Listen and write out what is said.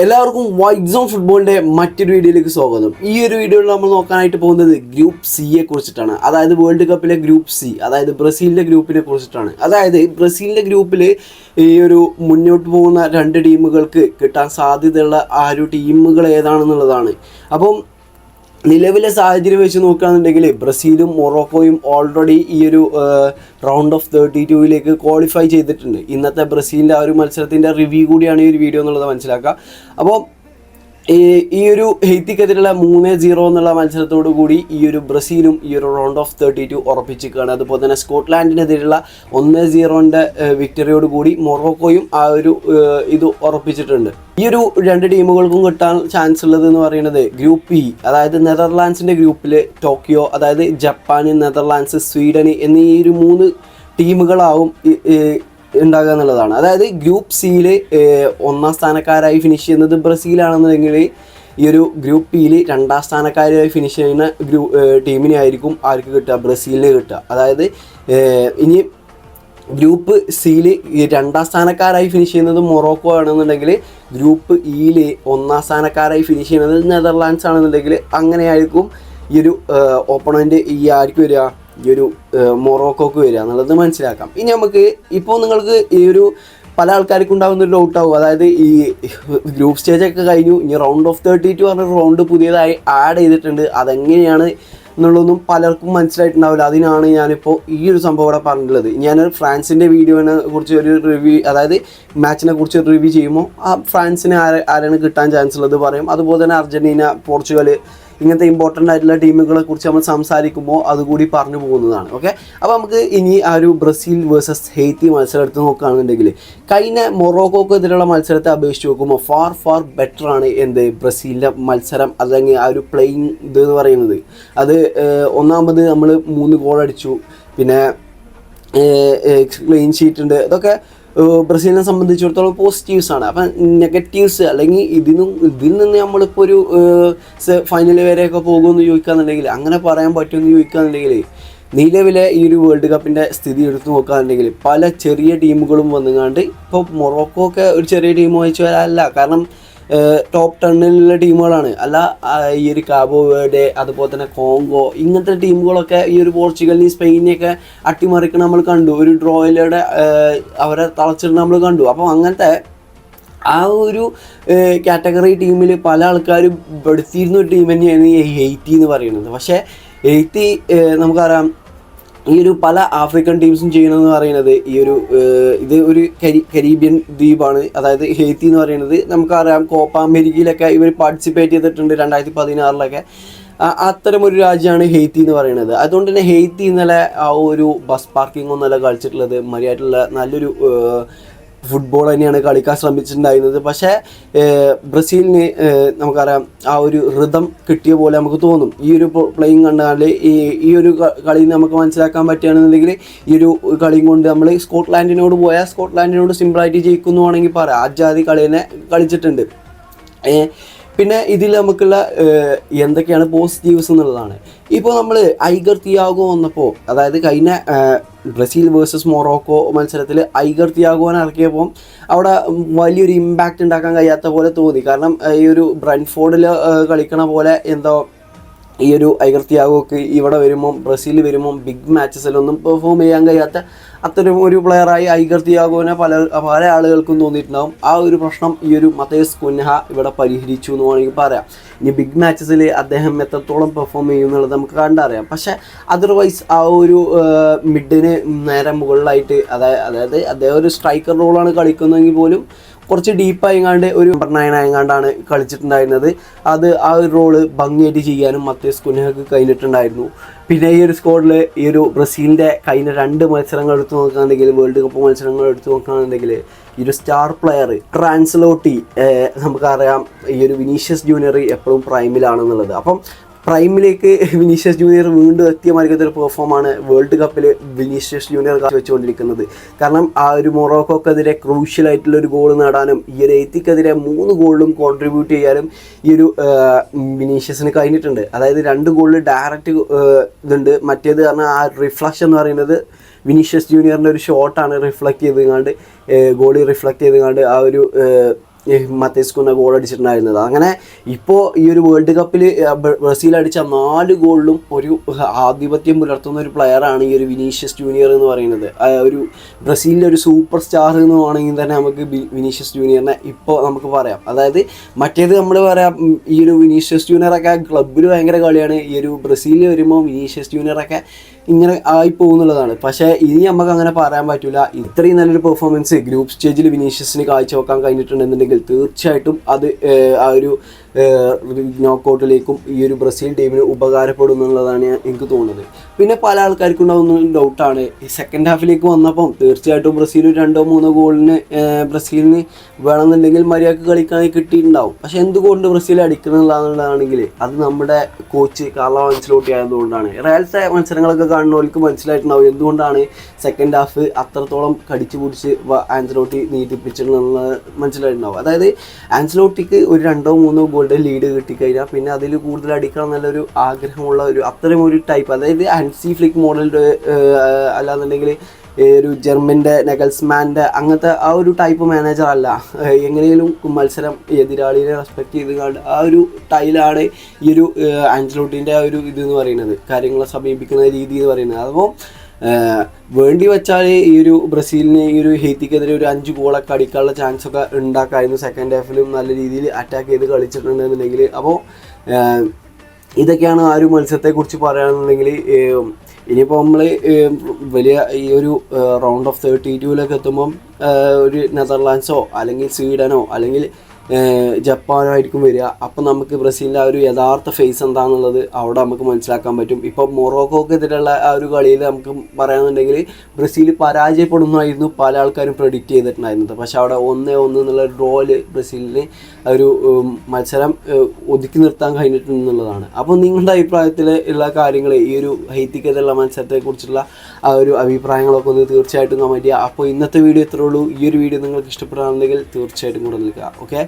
എല്ലാവർക്കും white zone ഫുട്ബോളിൻ്റെ മറ്റൊരു വീഡിയോയിലേക്ക് സ്വാഗതം. ഈ ഒരു വീഡിയോയിൽ നമ്മൾ നോക്കാനായിട്ട് പോകുന്നത് ഗ്രൂപ്പ് സിയെ കുറിച്ചിട്ടാണ്. അതായത് വേൾഡ് കപ്പിലെ ഗ്രൂപ്പ് സി, അതായത് ബ്രസീലിൻ്റെ ഗ്രൂപ്പിനെ കുറിച്ചിട്ടാണ്. അതായത് ബ്രസീലിൻ്റെ ഗ്രൂപ്പിൽ ഈ ഒരു മുന്നോട്ട് പോകുന്ന രണ്ട് ടീമുകൾക്ക് കിട്ടാൻ സാധ്യതയുള്ള ആ ഒരു ടീമുകൾ ഏതാണെന്നുള്ളതാണ്. അപ്പം നിലവിലെ സാഹചര്യം വെച്ച് നോക്കുകയാണെന്നുണ്ടെങ്കിൽ ബ്രസീലും മൊറോക്കോയും ഓൾറെഡി ഈ ഒരു റൗണ്ട് ഓഫ് 32 ക്വാളിഫൈ ചെയ്തിട്ടുണ്ട്. ഇന്നത്തെ ബ്രസീലിൻ്റെ ആ ഒരു മത്സരത്തിൻ്റെ റിവ്യൂ കൂടിയാണ് ഈ ഒരു വീഡിയോ എന്നുള്ളത് മനസ്സിലാക്കുക. അപ്പോൾ ഈ ഒരു ഹെയ്ത്തിക്കെതിരെയുള്ള 3-0 എന്നുള്ള മത്സരത്തോടു കൂടി ഈ ഒരു ബ്രസീലും ഈ ഒരു റൗണ്ട് ഓഫ് 32 ഉറപ്പിച്ചിരിക്കുകയാണ്. അതുപോലെ തന്നെ സ്കോട്ട്ലാൻഡിനെതിരെയുള്ള 1-0 വിക്ടറിയോട് കൂടി മൊറോക്കോയും ആ ഒരു ഇത് ഉറപ്പിച്ചിട്ടുണ്ട്. ഈ ഒരു രണ്ട് ടീമുകൾക്കും കിട്ടാൻ ചാൻസ് ഉള്ളത് എന്ന് പറയുന്നത് ഗ്രൂപ്പ് ഇ, അതായത് നെതർലാൻഡ്സിൻ്റെ ഗ്രൂപ്പിൽ ടോക്കിയോ, അതായത് ജപ്പാൻ, നെതർലാൻഡ്സ്, സ്വീഡൻ എന്നീ ഈ ഒരു 3 ടീമുകളാവും ഉണ്ടാകുക എന്നുള്ളതാണ്. അതായത് ഗ്രൂപ്പ് സിയിൽ 1ാം സ്ഥാനക്കാരായി ഫിനിഷ് ചെയ്യുന്നത് ബ്രസീലാണെന്നുണ്ടെങ്കിൽ ഈ ഒരു ഗ്രൂപ്പ് പിയിൽ 2ാം സ്ഥാനക്കാരായി ഫിനിഷ് ചെയ്യുന്ന ടീമിനെ ആയിരിക്കും ആർക്ക് കിട്ടുക, ബ്രസീലിന് കിട്ടുക. അതായത് ഇനി ഗ്രൂപ്പ് സിയിൽ 2ാം സ്ഥാനക്കാരായി ഫിനിഷ് ചെയ്യുന്നത് മൊറോക്കോ ആണെന്നുണ്ടെങ്കിൽ ഗ്രൂപ്പ് ഇയിൽ 1ാം സ്ഥാനക്കാരായി ഫിനിഷ് ചെയ്യുന്നത് നെതർലാൻഡ്സ് ആണെന്നുണ്ടെങ്കിൽ അങ്ങനെയായിരിക്കും ഈ ഒരു ഓപ്പണൻ്റ് ഈ ആർക്ക് വരിക, ഈ ഒരു മൊറോക്കോക്ക് വരിക എന്നുള്ളത് മനസ്സിലാക്കാം. ഇനി നമുക്ക് ഇപ്പോൾ നിങ്ങൾക്ക് ഈ ഒരു പല ആൾക്കാർക്കും ഉണ്ടാകുന്ന ഒരു ഡൗട്ടാവും, അതായത് ഈ ഗ്രൂപ്പ് സ്റ്റേജൊക്കെ കഴിഞ്ഞു, ഇനി റൗണ്ട് ഓഫ് 32 പറഞ്ഞ റൗണ്ട് പുതിയതായി ആഡ് ചെയ്തിട്ടുണ്ട്, അതെങ്ങനെയാണ് എന്നുള്ളതൊന്നും പലർക്കും മനസ്സിലായിട്ടുണ്ടാവില്ല. അതിനാണ് ഞാനിപ്പോൾ ഈ ഒരു സംഭവം ഇവിടെ പറഞ്ഞിട്ടുള്ളത്. ഞാനൊരു ഫ്രാൻസിൻ്റെ വീഡിയോനെ കുറിച്ച് ഒരു റിവ്യൂ, അതായത് മാച്ചിനെ കുറിച്ച് റിവ്യൂ ചെയ്യുമ്പോൾ ആ ഫ്രാൻസിന് ആരാണ് കിട്ടാൻ ചാൻസ് ഉള്ളത് പറയും. അതുപോലെ തന്നെ അർജൻറ്റീന, പോർച്ചുഗൽ, ഇങ്ങനത്തെ ഇമ്പോർട്ടൻ്റ് ആയിട്ടുള്ള ടീമുകളെ കുറിച്ച് നമ്മൾ സംസാരിക്കുമ്പോൾ അതുകൂടി പറഞ്ഞു പോകുന്നതാണ്. ഓക്കെ, അപ്പോൾ നമുക്ക് ഇനി ആ ഒരു ബ്രസീൽ വേഴ്സസ് ഹെയ്ത്തി മത്സരം എടുത്ത് നോക്കുകയാണെന്നുണ്ടെങ്കിൽ കഴിഞ്ഞ മൊറോക്കോക്കെതിരെയുള്ള മത്സരത്തെ അപേക്ഷിച്ച് നോക്കുമ്പോൾ ഫാർ ബെറ്റർ ആണ് എന്ത് ബ്രസീലിൻ്റെ മത്സരം, അല്ലെങ്കിൽ ആ ഒരു പ്ലേയിങ് ഇത് എന്ന് പറയുന്നത്. അത് ഒന്നാമത് നമ്മൾ 3 ഗോൾ അടിച്ചു, പിന്നെ ക്ലീൻ ഷീറ്റ് ഉണ്ട്. ഇതൊക്കെ ബ്രസീലിനെ സംബന്ധിച്ചിടത്തോളം പോസിറ്റീവ്സ് ആണ്. അപ്പം നെഗറ്റീവ്സ് അല്ലെങ്കിൽ ഇതിൽ നിന്ന് നമ്മളിപ്പോൾ ഒരു ഫൈനൽ വരെയൊക്കെ പോകുമെന്ന് ചോദിക്കുകയാണെന്നുണ്ടെങ്കിൽ, അങ്ങനെ പറയാൻ പറ്റുമെന്ന് ചോദിക്കുകയാണെന്നുണ്ടെങ്കിൽ, നിലവിലെ ഈ ഒരു വേൾഡ് കപ്പിൻ്റെ സ്ഥിതി എടുത്ത് നോക്കുകയാണെന്നുണ്ടെങ്കിൽ പല ചെറിയ ടീമുകളും വന്നുകൊണ്ട്, ഇപ്പോൾ മൊറോക്കോ ഒക്കെ ഒരു ചെറിയ ടീം വായിച്ചു വരാനല്ല, കാരണം ടോപ്പ് 10 ടീമുകളാണ്. അല്ല ഈ ഒരു കാബോ വേർഡെ, അതുപോലെ തന്നെ കോങ്കോ, ഇങ്ങനത്തെ ടീമുകളൊക്കെ ഈ ഒരു പോർച്ചുഗലിനെയും സ്പെയിനെയൊക്കെ അട്ടിമറിക്കണം നമ്മൾ കണ്ടു. ഒരു ഡ്രോയിലൂടെ അവരെ തളച്ചിട്ട് നമ്മൾ കണ്ടു. അപ്പോൾ അങ്ങനത്തെ ആ ഒരു കാറ്റഗറി ടീമിൽ പല ആൾക്കാരും പെടുത്തിയിരുന്ന ഒരു ടീം തന്നെയാണ് ഈ ഹെയ്ത്തി എന്ന് പറയുന്നത്. പക്ഷേ ഹെയ്ത്തി നമുക്കറിയാം, ഈ ഒരു പല ആഫ്രിക്കൻ ടീംസും ചെയ്യണമെന്ന് പറയുന്നത് ഈ ഒരു ഇത് ഒരു കരീബിയൻ ദ്വീപാണ്. അതായത് ഹെയ്ത്തി എന്ന് പറയുന്നത് നമുക്കറിയാം, കോപ്പ അമേരിക്കയിലൊക്കെ ഇവർ പാർട്ടിസിപ്പേറ്റ് ചെയ്തിട്ടുണ്ട് 2016 അത്തരം ഒരു രാജ്യമാണ് ഹെയ്ത്തി എന്ന് പറയുന്നത്. അതുകൊണ്ട് തന്നെ ഹെയ്ത്തി ഇന്നലെ ആ ഒരു ബസ് പാർക്കിംഗ് ഒന്നല്ല കളിച്ചിട്ടുള്ളത്, മര്യാദയുള്ള നല്ലൊരു ഫുട്ബോൾ തന്നെയാണ് കളിക്കാൻ ശ്രമിച്ചിട്ടുണ്ടായിരുന്നത്. പക്ഷേ ബ്രസീലിന് നമുക്കറിയാം ആ ഒരു റിതം കിട്ടിയ പോലെ നമുക്ക് തോന്നും. ഈ ഒരു പ്ലേയിങ് കണ്ടാൽ ഈ ഒരു കളി നമുക്ക് മനസ്സിലാക്കാൻ പറ്റുകയാണെന്നുണ്ടെങ്കിൽ ഈ ഒരു കളിയും കൊണ്ട് നമ്മൾ സ്കോട്ട്ലാൻഡിനോട് പോയാൽ സ്കോട്ട്ലാൻഡിനോട് സിമ്പിളായിട്ട് ജയിക്കുന്നു വേണമെങ്കിൽ പറയാം. ആജാതി കളി തന്നെ കളിച്ചിട്ടുണ്ട്. പിന്നെ ഇതിൽ നമുക്കുള്ള എന്തൊക്കെയാണ് പോസിറ്റീവ്സ് എന്നുള്ളതാണ്. ഇപ്പോൾ നമ്മൾ ഐഗർ തിയാഗോ വന്നപ്പോൾ, അതായത് കഴിഞ്ഞ ബ്രസീൽ വേഴ്സസ് മൊറോക്കോ മത്സരത്തിൽ ഐഗർ തിയാഗോനെ ഇറക്കിയപ്പോൾ അവിടെ വലിയൊരു ഇമ്പാക്റ്റ് ഉണ്ടാക്കാൻ കഴിയാത്ത പോലെ തോന്നി. കാരണം ഈ ഒരു ബ്രൻഫോർഡിൽ കളിക്കണ പോലെ എന്തോ ഈ ഒരു ഐഗർ തിയാഗോക്ക് ഇവിടെ വരുമ്പം, ബ്രസീൽ വരുമ്പം ബിഗ് മാച്ചസിലൊന്നും പെർഫോം ചെയ്യാൻ കഴിയാത്ത അത്തരം ഒരു പ്ലെയറായി ഐഗർ തിയാഗോനെ പല ആളുകൾക്കും തോന്നിയിട്ടുണ്ടാകും. ആ ഒരു പ്രശ്നം ഈ ഒരു മത്തേസ് കുൻഹ ഇവിടെ പരിഹരിച്ചു എന്ന് വേണമെങ്കിൽ പറയാം. ഇനി ബിഗ് മാച്ചസിൽ അദ്ദേഹം എത്രത്തോളം പെർഫോം ചെയ്യും എന്നുള്ളത് നമുക്ക് കണ്ടറിയാം. പക്ഷേ അതർവൈസ് ആ ഒരു മിഡിന് നേരെ മുകളിലായിട്ട്, അതായത് അദ്ദേഹം ഒരു സ്ട്രൈക്കർ റോളാണ് കളിക്കുന്നതെങ്കിൽ പോലും കുറച്ച് ഡീപ്പായിങ്ങാണ്ട് ഒരു നമ്പർ 9 ആയിങ്ങാണ്ടാണ് കളിച്ചിട്ടുണ്ടായിരുന്നത്. അത് ആ ഒരു റോള് ഭംഗിയായിട്ട് ചെയ്യാനും മത്തേസ് കുൻഹയ്ക്ക് കഴിഞ്ഞിട്ടുണ്ടായിരുന്നു. പിന്നെ ഈ ഒരു സ്ക്വാഡിൽ ഈ ഒരു ബ്രസീലിൻ്റെ കഴിഞ്ഞ 2 മത്സരങ്ങൾ എടുത്തു നോക്കുകയാണെന്നുണ്ടെങ്കിൽ, വേൾഡ് കപ്പ് മത്സരങ്ങൾ എടുത്തു നോക്കുകയാണെന്നുണ്ടെങ്കിൽ ഈ ഒരു സ്റ്റാർ പ്ലെയർ ട്രാൻസ്ലോട്ടി, നമുക്കറിയാം ഈ ഒരു വിനീഷ്യസ് ജൂനിയർ എപ്പോഴും പ്രൈമിലാണെന്നുള്ളത്. അപ്പം പ്രൈമിലേക്ക് വിനീഷ്യസ് ജൂനിയർ വീണ്ടും എത്തിയ മാർഗത്തിൽ പെർഫോമാണ് വേൾഡ് കപ്പിൽ വിനീഷ്യസ് ജൂനിയർ വെച്ചുകൊണ്ടിരിക്കുന്നത്. കാരണം ആ ഒരു മൊറോക്കോക്കെതിരെ ക്രൂഷ്യലായിട്ടുള്ളൊരു ഗോൾ നേടാനും ഈ ഒരു ഹെയ്ത്തിക്കെതിരെ 3 ഗോളിലും കോൺട്രിബ്യൂട്ട് ചെയ്യാനും ഈ ഒരു വിനീഷ്യസിന് കഴിഞ്ഞിട്ടുണ്ട്. അതായത് 2 ഗോളിൽ ഡയറക്റ്റ് ഇതുണ്ട്, മറ്റേത് കാരണം ആ റിഫ്ലക്ഷൻ എന്ന് പറയുന്നത് വിനീഷ്യസ് ജൂനിയറിൻ്റെ ഒരു ഷോട്ടാണ് റിഫ്ലക്റ്റ് ചെയ്തുകൊണ്ട്, ഗോളി റിഫ്ലക്റ്റ് ചെയ്തുകൊണ്ട് ആ ഒരു മത്തേസ് കുന്ന ഗോൾ അടിച്ചിട്ടുണ്ടായിരുന്നത്. അങ്ങനെ ഇപ്പോൾ ഈ ഒരു വേൾഡ് കപ്പിൽ ബ്രസീൽ അടിച്ച 4 ഗോളിലും ഒരു ആധിപത്യം പുലർത്തുന്ന ഒരു പ്ലെയറാണ് ഈ ഒരു വിനീഷ്യസ് ജൂനിയർ എന്ന് പറയുന്നത്. ഒരു ബ്രസീലിൻ്റെ ഒരു സൂപ്പർ സ്റ്റാർ എന്ന് വേണമെങ്കിൽ തന്നെ നമുക്ക് വിനീഷ്യസ് ജൂനിയറിനെ ഇപ്പോൾ നമുക്ക് പറയാം. അതായത് മറ്റേത് നമ്മൾ പറയാം ഈ ഒരു വിനീഷ്യസ് ജൂനിയറൊക്കെ ക്ലബ്ബിൽ ഭയങ്കര കളിയാണ്, ഈ ഒരു ബ്രസീലിൽ വരുമ്പോൾ വിനീഷ്യസ് ജൂനിയറൊക്കെ ഇങ്ങനെ ആയിപ്പോകുന്നുള്ളതാണ്. പക്ഷേ ഇനി നമുക്ക് അങ്ങനെ പറയാൻ പറ്റില്ല. ഇത്രയും നല്ലൊരു പെർഫോമൻസ് ഗ്രൂപ്പ് സ്റ്റേജിൽ വിനീഷ്യസിന് കാഴ്ചവെക്കാൻ കഴിഞ്ഞിട്ടുണ്ടെന്നുണ്ടെങ്കിൽ തീർച്ചയായിട്ടും അത് ആ ഒരു നോക്കൗട്ടിലേക്കും ഈ ഒരു ബ്രസീൽ ടീമിന് ഉപകാരപ്പെടും എന്നുള്ളതാണ് എനിക്ക് തോന്നുന്നത്. പിന്നെ പല ആൾക്കാർക്കും ഉണ്ടാകുന്ന ഡൗട്ടാണ്, ഈ സെക്കൻഡ് ഹാഫിലേക്ക് വന്നപ്പം തീർച്ചയായിട്ടും ബ്രസീൽ 2-3 ഗോളിന് ബ്രസീലിന് വേണമെന്നുണ്ടെങ്കിൽ മര്യാദക്ക് കളിക്കാൻ കിട്ടിയിട്ടുണ്ടാവും. പക്ഷെ എന്തുകൊണ്ട് ബ്രസീൽ അടിക്കണമെന്നുള്ളതാണെങ്കിൽ അത് നമ്മുടെ കോച്ച് കാർലോ ആൻസെലോട്ടി ആയതുകൊണ്ടാണ്. റയൽ മത്സരങ്ങളൊക്കെ കാണുന്നവർക്ക് മനസ്സിലായിട്ടുണ്ടാവും എന്തുകൊണ്ടാണ് സെക്കൻഡ് ഹാഫ് അത്രത്തോളം കടിച്ചു പിടിച്ച് ആൻസെലോട്ടി നീട്ടിപ്പിച്ചിട്ടുള്ളത് മനസ്സിലായിട്ടുണ്ടാവും. അതായത് ആൻസെലോട്ടിക്ക് ഒരു 2-3 ഗോളുടെ ലീഡ് കിട്ടിക്കഴിഞ്ഞാൽ പിന്നെ അതിൽ കൂടുതൽ അടിക്കണം നല്ലൊരു ആഗ്രഹമുള്ള ഒരു അത്തരം ഒരു ടൈപ്പ്, അതായത് ഹാൻസി ഫ്ലിക്ക് മോഡൽ അല്ലാന്നുണ്ടെങ്കിൽ ഒരു ജർമ്മൻ്റെ നെഗൽസ്മാൻ്റെ അങ്ങനത്തെ ആ ഒരു ടൈപ്പ് മാനേജർ അല്ല. എങ്ങനെയും മത്സരം എതിരാളിയെ റെസ്പെക്ട് ചെയ്ത് കണ്ട് ആ ഒരു ടൈലാണ് ഈ ഒരു ആൻസെലോട്ടിൻ്റെ ആ ഒരു ഇതെന്ന് പറയുന്നത്, കാര്യങ്ങളെ സമീപിക്കുന്ന രീതി എന്ന് പറയുന്നത്. അപ്പോൾ വേണ്ടി വെച്ചാൽ ഈ ഒരു ബ്രസീലിന് ഈ ഒരു ഹെയ്ത്തിക്കെതിരെ ഒരു 5 ഗോളൊക്കെ അടിക്കാനുള്ള ചാൻസൊക്കെ ഉണ്ടാക്കായിരുന്നു. സെക്കൻഡ് ഹാഫിലും നല്ല രീതിയിൽ അറ്റാക്ക് ചെയ്ത് കളിച്ചിട്ടുണ്ടെന്നുണ്ടെങ്കിൽ. അപ്പോൾ ഇതൊക്കെയാണ് ആ ഒരു മത്സരത്തെക്കുറിച്ച് പറയുകയാണെന്നുണ്ടെങ്കിൽ. ഇനിയിപ്പോൾ നമ്മൾ വലിയ ഈ ഒരു റൗണ്ട് ഓഫ് 32 എത്തുമ്പം ഒരു നെതർലാൻഡ്സോ അല്ലെങ്കിൽ സ്വീഡനോ അല്ലെങ്കിൽ ജപ്പാനോ ആയിരിക്കും വരിക. അപ്പം നമുക്ക് ബ്രസീലിൻ്റെ ആ ഒരു യഥാർത്ഥ ഫേസ് എന്താണെന്നുള്ളത് അവിടെ നമുക്ക് മനസ്സിലാക്കാൻ പറ്റും. ഇപ്പം മൊറോക്കോക്കെതിരെയുള്ള ആ ഒരു കളിയിൽ നമുക്ക് പറയുകയാണെന്നുണ്ടെങ്കിൽ ബ്രസീൽ പരാജയപ്പെടുന്നതായിരുന്നു പല ആൾക്കാരും പ്രെഡിക്റ്റ് ചെയ്തിട്ടുണ്ടായിരുന്നത്. പക്ഷേ അവിടെ 1-1 എന്നുള്ള ഡ്രോയില് ബ്രസീലിന് ഒരു മത്സരം ഒതുക്കി നിർത്താൻ കഴിഞ്ഞിട്ടുണ്ടെന്നുള്ളതാണ്. അപ്പോൾ നിങ്ങളുടെ അഭിപ്രായത്തിൽ ഉള്ള കാര്യങ്ങൾ ഈ ഒരു ഹെയ്ത്തിക്കെതിരെയുള്ള മത്സരത്തെക്കുറിച്ചുള്ള ആ ഒരു അഭിപ്രായങ്ങളൊക്കെ ഒന്ന് തീർച്ചയായിട്ടും കമൻറ്റ് ചെയ്യുക. അപ്പോൾ ഇന്നത്തെ വീഡിയോ ഇത്രേ ഉള്ളൂ. ഈ ഒരു വീഡിയോ നിങ്ങൾക്ക് ഇഷ്ടപ്പെടുകയാണെന്നുണ്ടെങ്കിൽ തീർച്ചയായിട്ടും കൂടെ നിൽക്കുക. ഓക്കെ.